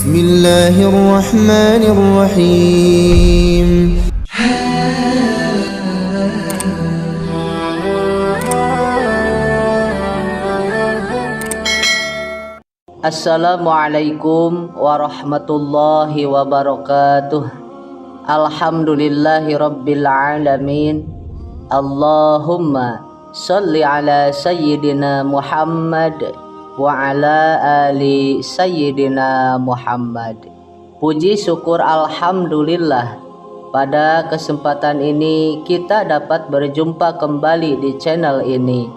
Bismillahirrahmanirrahim. Assalamualaikum warahmatullahi wabarakatuh. Alhamdulillahi rabbil alamin. Allahumma salli ala sayyidina Muhammad wa ala ali sayyidina Muhammad. Puji syukur alhamdulillah, pada kesempatan ini kita dapat berjumpa kembali di channel ini.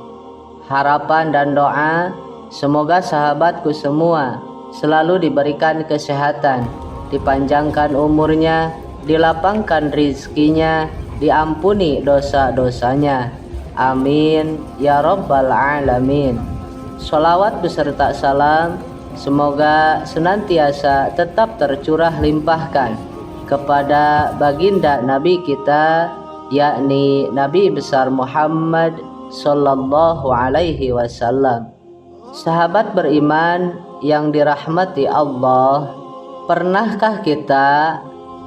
Harapan dan doa, semoga sahabatku semua selalu diberikan kesehatan, dipanjangkan umurnya, dilapangkan rizkinya, diampuni dosa-dosanya. Amin ya rabbal alamin. Sholawat beserta salam semoga senantiasa tetap tercurah limpahkan kepada baginda Nabi kita, yakni Nabi besar Muhammad sallallahu alaihi wasallam. Sahabat beriman yang dirahmati Allah, pernahkah kita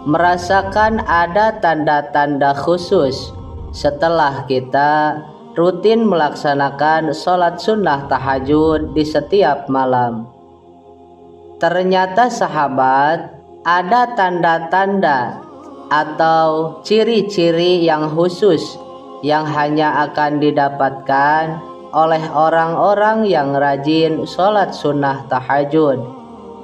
merasakan ada tanda-tanda khusus setelah kita rutin melaksanakan sholat sunnah tahajud di setiap malam? Ternyata sahabat, ada tanda-tanda atau ciri-ciri yang khusus yang hanya akan didapatkan oleh orang-orang yang rajin sholat sunnah tahajud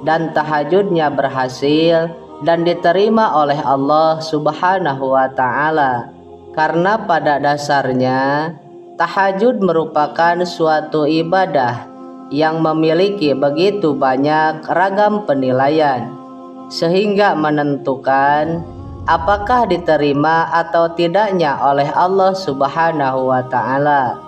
dan tahajudnya berhasil dan diterima oleh Allah Subhanahu wa ta'ala. Karena pada dasarnya tahajud merupakan suatu ibadah yang memiliki begitu banyak ragam penilaian, sehingga menentukan apakah diterima atau tidaknya oleh Allah Subhanahu wa ta'ala.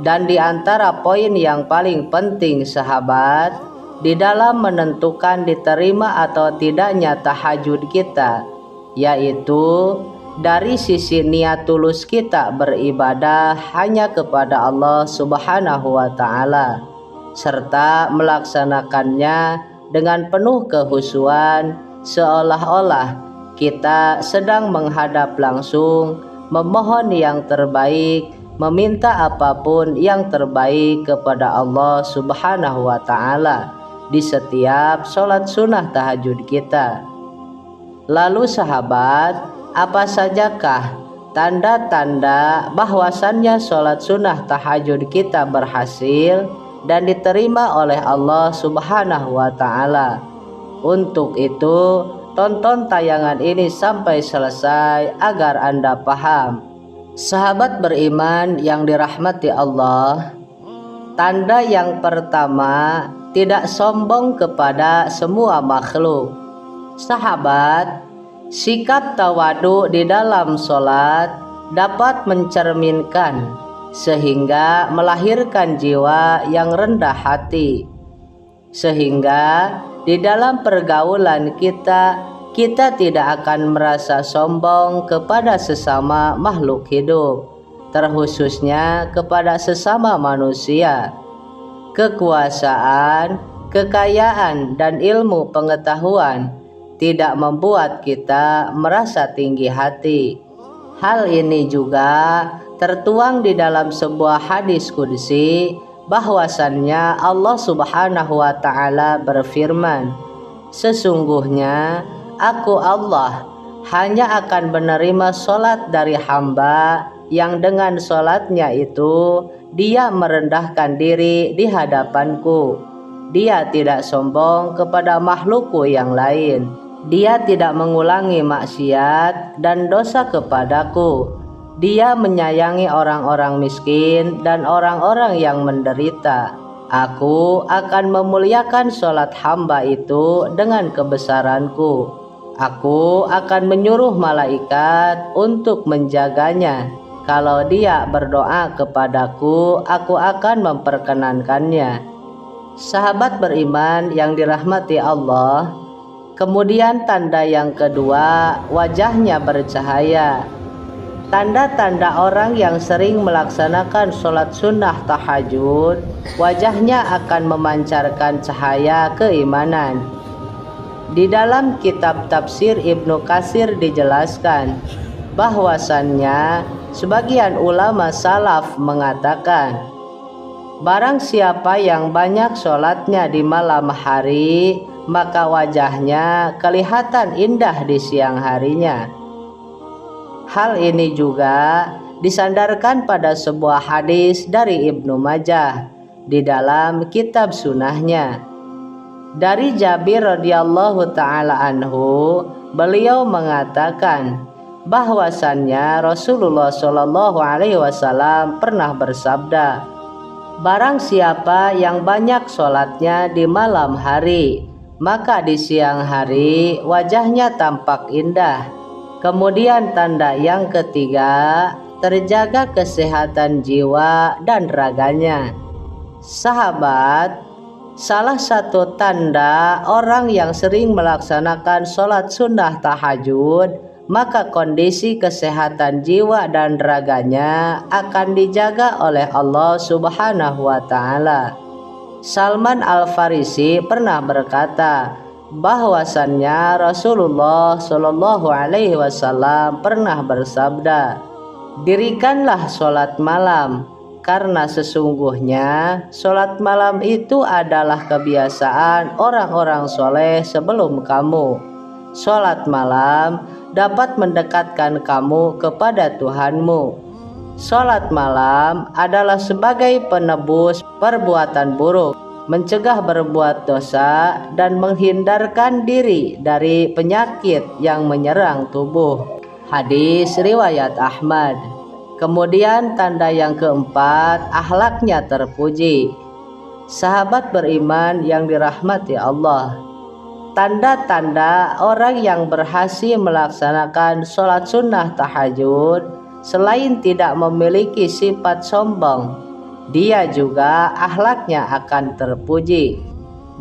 Dan di antara poin yang paling penting sahabat, di dalam menentukan diterima atau tidaknya tahajud kita, yaitu dari sisi niat tulus kita beribadah hanya kepada Allah Subhanahu wa ta'ala, serta melaksanakannya dengan penuh kehusuan, seolah-olah kita sedang menghadap langsung, memohon yang terbaik, meminta apapun yang terbaik kepada Allah Subhanahu wa ta'ala di setiap sholat sunnah tahajud kita. Lalu sahabat, apa sajakah tanda-tanda bahwasannya sholat sunnah tahajud kita berhasil dan diterima oleh Allah Subhanahu wa ta'ala? Untuk itu, tonton tayangan ini sampai selesai agar Anda paham. Sahabat beriman yang dirahmati Allah, tanda yang pertama, tidak sombong kepada semua makhluk. Sahabat, sikap tawadu di dalam sholat dapat mencerminkan sehingga melahirkan jiwa yang rendah hati, sehingga di dalam pergaulan kita tidak akan merasa sombong kepada sesama makhluk hidup, terkhususnya kepada sesama manusia. Kekuasaan, kekayaan, dan ilmu pengetahuan tidak membuat kita merasa tinggi hati. Hal ini juga tertuang di dalam sebuah hadis qudsi, bahwasannya Allah Subhanahu wa ta'ala berfirman, sesungguhnya Aku Allah hanya akan menerima sholat dari hamba yang dengan sholatnya itu dia merendahkan diri di hadapanku. Dia tidak sombong kepada makhlukku yang lain. Dia tidak mengulangi maksiat dan dosa kepadaku. Dia menyayangi orang-orang miskin dan orang-orang yang menderita. Aku akan memuliakan sholat hamba itu dengan kebesaranku. Aku akan menyuruh malaikat untuk menjaganya. Kalau dia berdoa kepadaku, aku akan memperkenankannya. Sahabat beriman yang dirahmati Allah, kemudian tanda yang kedua, wajahnya bercahaya. Tanda-tanda orang yang sering melaksanakan sholat sunnah tahajud, wajahnya akan memancarkan cahaya keimanan. Di dalam kitab tafsir Ibnu Katsir dijelaskan bahwasannya sebagian ulama salaf mengatakan, barang siapa yang banyak sholatnya di malam hari, maka wajahnya kelihatan indah di siang harinya. Hal ini juga disandarkan pada sebuah hadis dari Ibnu Majah di dalam kitab sunahnya. Dari Jabir radhiyallahu taala anhu, beliau mengatakan bahwasannya Rasulullah shallallahu alaihi wasallam pernah bersabda, barang siapa yang banyak sholatnya di malam hari, maka di siang hari wajahnya tampak indah. Kemudian tanda yang ketiga, terjaga kesehatan jiwa dan raganya. Sahabat, salah satu tanda orang yang sering melaksanakan sholat sunnah tahajud, maka kondisi kesehatan jiwa dan raganya akan dijaga oleh Allah Subhanahu wa Ta'ala. Salman Al-Farisi pernah berkata bahwasannya Rasulullah Shallallahu Alaihi Wasallam pernah bersabda, dirikanlah sholat malam, karena sesungguhnya sholat malam itu adalah kebiasaan orang-orang soleh sebelum kamu. Sholat malam dapat mendekatkan kamu kepada Tuhanmu. Sholat malam adalah sebagai penebus perbuatan buruk, mencegah berbuat dosa, dan menghindarkan diri dari penyakit yang menyerang tubuh. Hadis riwayat Ahmad. Kemudian tanda yang keempat, akhlaknya terpuji. Sahabat beriman yang dirahmati Allah, tanda-tanda orang yang berhasil melaksanakan sholat sunnah tahajud selain tidak memiliki sifat sombong, dia juga akhlaknya akan terpuji,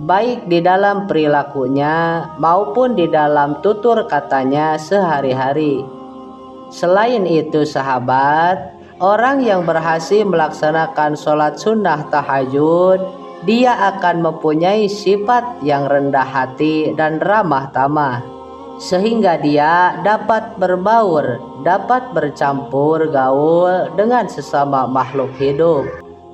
baik di dalam perilakunya maupun di dalam tutur katanya sehari-hari. Selain itu sahabat, orang yang berhasil melaksanakan sholat sunnah tahajud, dia akan mempunyai sifat yang rendah hati dan ramah tamah, sehingga dia dapat berbaur, dapat bercampur gaul dengan sesama makhluk hidup,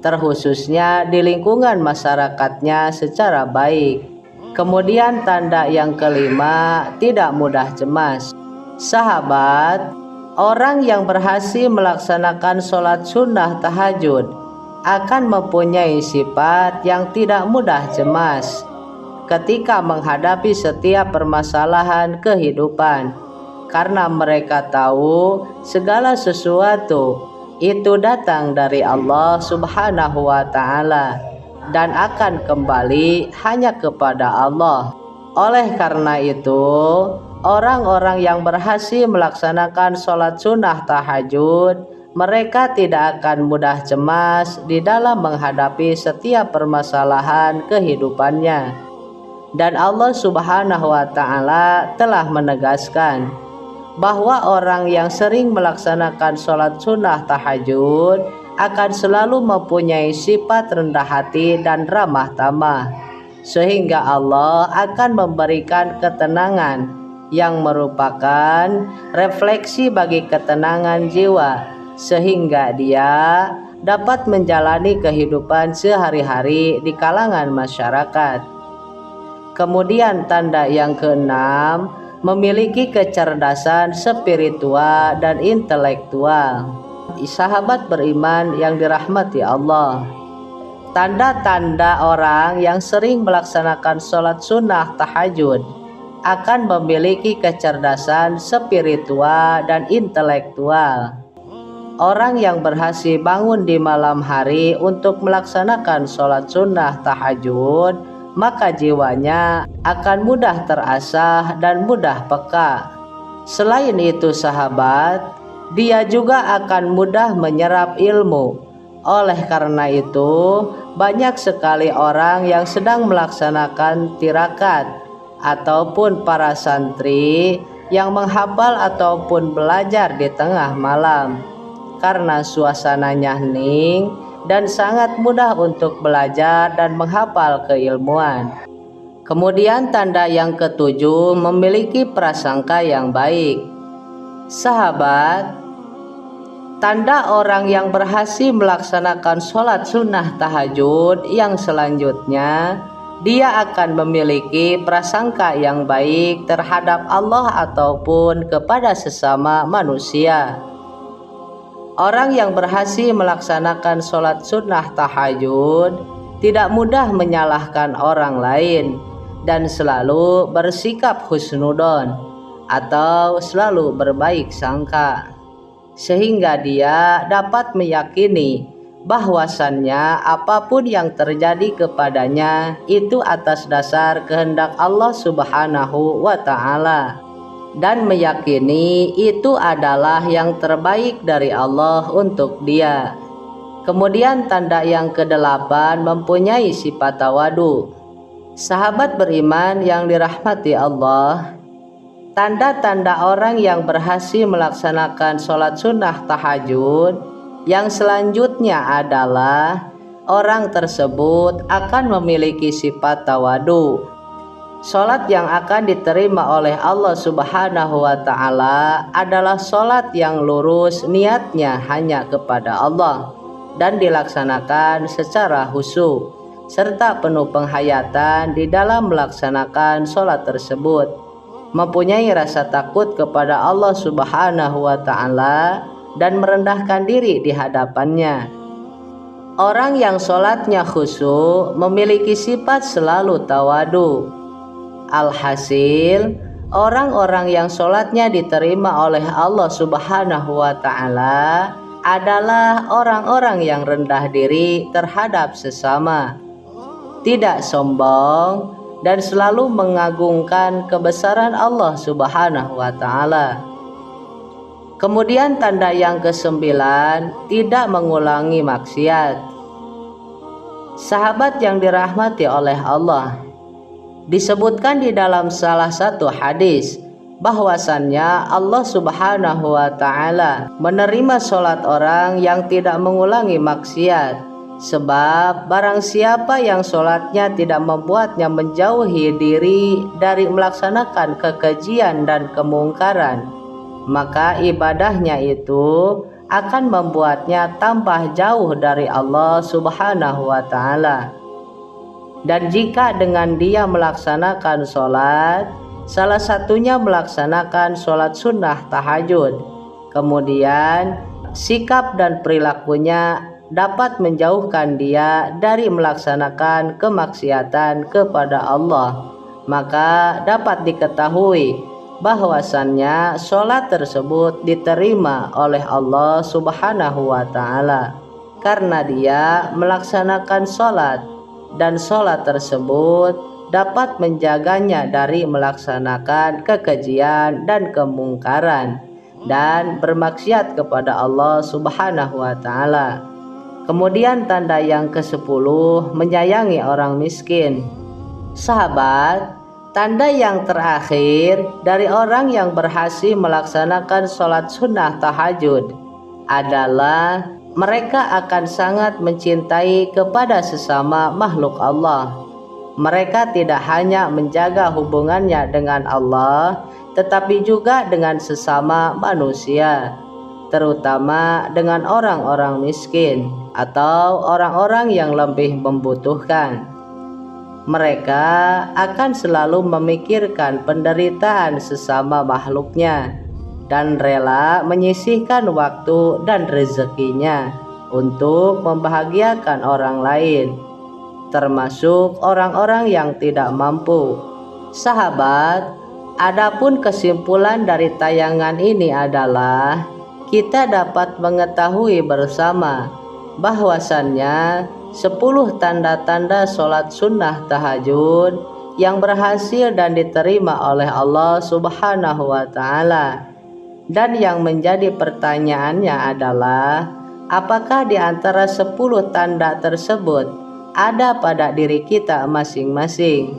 terkhususnya di lingkungan masyarakatnya secara baik. Kemudian tanda yang kelima, tidak mudah cemas. Sahabat, orang yang berhasil melaksanakan sholat sunnah tahajud akan mempunyai sifat yang tidak mudah cemas ketika menghadapi setiap permasalahan kehidupan, karena mereka tahu segala sesuatu itu datang dari Allah Subhanahu wa Ta'ala dan akan kembali hanya kepada Allah. Oleh karena itu, orang-orang yang berhasil melaksanakan sholat sunnah tahajud, mereka tidak akan mudah cemas di dalam menghadapi setiap permasalahan kehidupannya. Dan Allah Subhanahu wa Ta'ala telah menegaskan bahwa orang yang sering melaksanakan sholat sunnah tahajud akan selalu mempunyai sifat rendah hati dan ramah tamah, sehingga Allah akan memberikan ketenangan yang merupakan refleksi bagi ketenangan jiwa, sehingga dia dapat menjalani kehidupan sehari-hari di kalangan masyarakat. Kemudian tanda yang keenam, memiliki kecerdasan spiritual dan intelektual. Sahabat beriman yang dirahmati Allah, tanda-tanda orang yang sering melaksanakan sholat sunnah tahajud akan memiliki kecerdasan spiritual dan intelektual. Orang yang berhasil bangun di malam hari untuk melaksanakan sholat sunnah tahajud, maka jiwanya akan mudah terasah dan mudah peka. Selain itu sahabat, dia juga akan mudah menyerap ilmu. Oleh karena itu, banyak sekali orang yang sedang melaksanakan tirakat ataupun para santri yang menghafal ataupun belajar di tengah malam, karena suasananya hening dan sangat mudah untuk belajar dan menghafal keilmuan. Kemudian tanda yang ketujuh, memiliki prasangka yang baik. Sahabat, tanda orang yang berhasil melaksanakan sholat sunnah tahajud yang selanjutnya, dia akan memiliki prasangka yang baik terhadap Allah ataupun kepada sesama manusia. Orang yang berhasil melaksanakan sholat sunnah tahajud tidak mudah menyalahkan orang lain dan selalu bersikap husnudon atau selalu berbaik sangka, sehingga dia dapat meyakini bahwasannya apapun yang terjadi kepadanya itu atas dasar kehendak Allah Subhanahu wa Ta'ala, dan meyakini itu adalah yang terbaik dari Allah untuk dia. Kemudian tanda yang kedelapan, mempunyai sifat tawadu. Sahabat beriman yang dirahmati Allah, tanda-tanda orang yang berhasil melaksanakan sholat sunnah tahajud yang selanjutnya adalah orang tersebut akan memiliki sifat tawadu. Sholat yang akan diterima oleh Allah Subhanahu wa Ta'ala adalah sholat yang lurus niatnya hanya kepada Allah dan dilaksanakan secara khusyuk serta penuh penghayatan di dalam melaksanakan sholat tersebut, mempunyai rasa takut kepada Allah Subhanahu wa Ta'ala dan merendahkan diri di hadapannya. Orang yang sholatnya khusyuk memiliki sifat selalu tawadu. Alhasil, orang-orang yang sholatnya diterima oleh Allah Subhanahu wa Ta'ala adalah orang-orang yang rendah diri terhadap sesama, tidak sombong, dan selalu mengagungkan kebesaran Allah Subhanahu wa Ta'ala. Kemudian tanda yang kesembilan, tidak mengulangi maksiat. Sahabat yang dirahmati oleh Allah, disebutkan di dalam salah satu hadis bahwasannya Allah Subhanahu wa Ta'ala menerima sholat orang yang tidak mengulangi maksiat. Sebab barang siapa yang sholatnya tidak membuatnya menjauhi diri dari melaksanakan kekejian dan kemungkaran, maka ibadahnya itu akan membuatnya tambah jauh dari Allah Subhanahu wa Ta'ala. Dan jika dengan dia melaksanakan sholat, salah satunya melaksanakan sholat sunnah tahajud, kemudian sikap dan perilakunya dapat menjauhkan dia dari melaksanakan kemaksiatan kepada Allah, maka dapat diketahui bahwasannya sholat tersebut diterima oleh Allah Subhanahu wa Ta'ala, karena dia melaksanakan sholat, dan sholat tersebut dapat menjaganya dari melaksanakan kekejian dan kemungkaran dan bermaksiat kepada Allah Subhanahu wa Ta'ala. Kemudian tanda yang ke-10, menyayangi orang miskin. Sahabat, tanda yang terakhir dari orang yang berhasil melaksanakan sholat sunnah tahajud adalah mereka akan sangat mencintai kepada sesama makhluk Allah. Mereka tidak hanya menjaga hubungannya dengan Allah, tetapi juga dengan sesama manusia, terutama dengan orang-orang miskin atau orang-orang yang lebih membutuhkan. Mereka akan selalu memikirkan penderitaan sesama makhluknya dan rela menyisihkan waktu dan rezekinya untuk membahagiakan orang lain, termasuk orang-orang yang tidak mampu. Sahabat, adapun kesimpulan dari tayangan ini adalah kita dapat mengetahui bersama bahwasannya 10 tanda-tanda sholat sunnah tahajud yang berhasil dan diterima oleh Allah Subhanahu wa Ta'ala. Dan yang menjadi pertanyaannya adalah, apakah di antara 10 tanda tersebut ada pada diri kita masing-masing?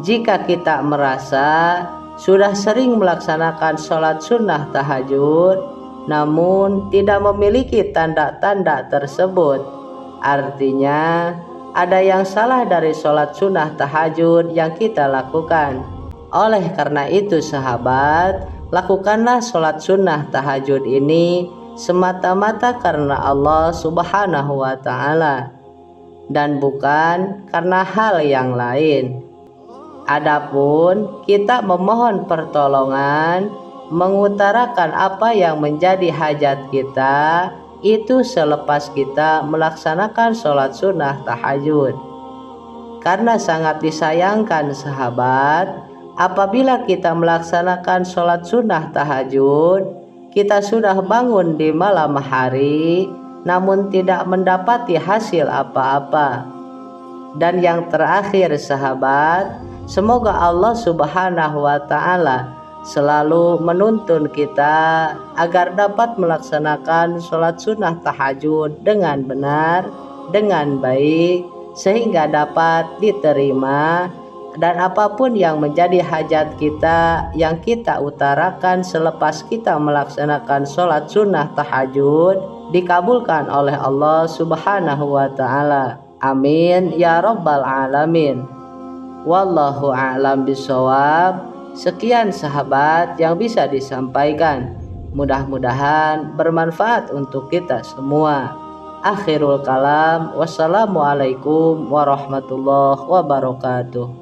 Jika kita merasa sudah sering melaksanakan sholat sunnah tahajud namun tidak memiliki tanda-tanda tersebut, artinya ada yang salah dari sholat sunnah tahajud yang kita lakukan. Oleh karena itu sahabat, lakukanlah sholat sunnah tahajud ini semata-mata karena Allah Subhanahu wa Ta'ala dan bukan karena hal yang lain. Adapun kita memohon pertolongan, mengutarakan apa yang menjadi hajat kita, itu selepas kita melaksanakan sholat sunnah tahajud. Karena sangat disayangkan sahabat, apabila kita melaksanakan sholat sunnah tahajud, kita sudah bangun di malam hari, namun tidak mendapati hasil apa-apa. Dan yang terakhir sahabat, semoga Allah Subhanahu wa Ta'ala selalu menuntun kita agar dapat melaksanakan sholat sunnah tahajud dengan benar, dengan baik, sehingga dapat diterima, dan apapun yang menjadi hajat kita yang kita utarakan selepas kita melaksanakan sholat sunnah tahajud dikabulkan oleh Allah Subhanahu wa Ta'ala. Amin ya rabbal alamin. Wallahu a'lam bishawab. Sekian sahabat yang bisa disampaikan. Mudah-mudahan bermanfaat untuk kita semua. Akhirul kalam. Wassalamualaikum warahmatullahi wabarakatuh.